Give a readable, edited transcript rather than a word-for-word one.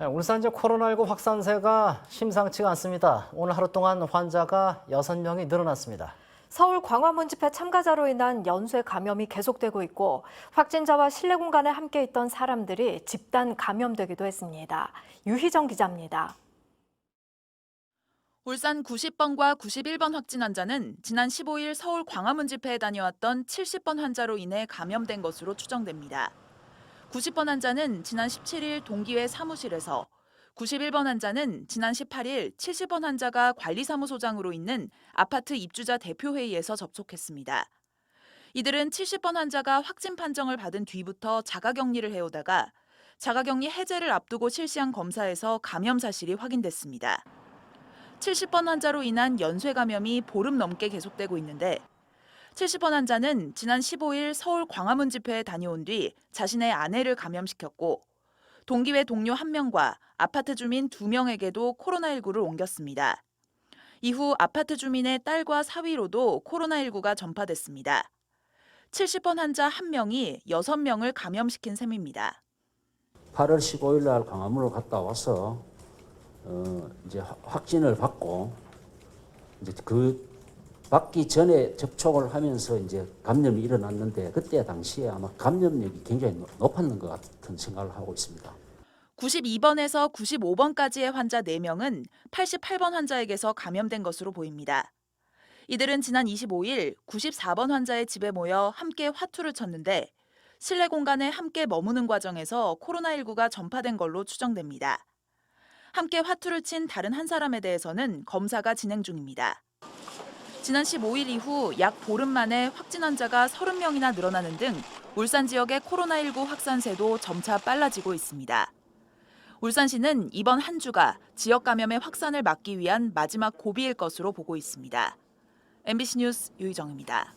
네, 울산 지역 코로나19 확산세가 심상치가 않습니다. 오늘 하루 동안 환자가 6명이 늘어났습니다. 서울 광화문 집회 참가자로 인한 연쇄 감염이 계속되고 있고 확진자와 실내 공간에 함께 있던 사람들이 집단 감염되기도 했습니다. 유희정 기자입니다. 울산 90번과 91번 확진 환자는 지난 15일 서울 광화문 집회에 다녀왔던 70번 환자로 인해 감염된 것으로 추정됩니다. 90번 환자는 지난 17일 동기회 사무실에서, 91번 환자는 지난 18일 70번 환자가 관리사무소장으로 있는 아파트 입주자 대표회의에서 접촉했습니다. 이들은 70번 환자가 확진 판정을 받은 뒤부터 자가격리를 해오다가 자가격리 해제를 앞두고 실시한 검사에서 감염 사실이 확인됐습니다. 70번 환자로 인한 연쇄 감염이 보름 넘게 계속되고 있는데 70번 환자는 지난 15일 서울 광화문 집회에 다녀온 뒤 자신의 아내를 감염시켰고 동기회 동료 1명과 아파트 주민 2명에게도 코로나19를 옮겼습니다. 이후 아파트 주민의 딸과 사위로도 코로나19가 전파됐습니다. 70번 환자 1명이 6명을 감염시킨 셈입니다. 8월 15일 날 광화문을 갔다 와서 이제 확진을 받고 이제 그 받기 전에 접촉을 하면서 이제 감염이 일어났는데 그때 당시에 아마 감염력이 굉장히 높았는 것 같은 생각을 하고 있습니다. 92번에서 95번까지의 환자 4명은 88번 환자에게서 감염된 것으로 보입니다. 이들은 지난 25일 94번 환자의 집에 모여 함께 화투를 쳤는데 실내 공간에 함께 머무는 과정에서 코로나19가 전파된 걸로 추정됩니다. 함께 화투를 친 다른 한 사람에 대해서는 검사가 진행 중입니다. 지난 15일 이후 약 보름 만에 확진 환자가 30명이나 늘어나는 등 울산 지역의 코로나19 확산세도 점차 빨라지고 있습니다. 울산시는 이번 한 주가 지역 감염의 확산을 막기 위한 마지막 고비일 것으로 보고 있습니다. MBC 뉴스 유희정입니다.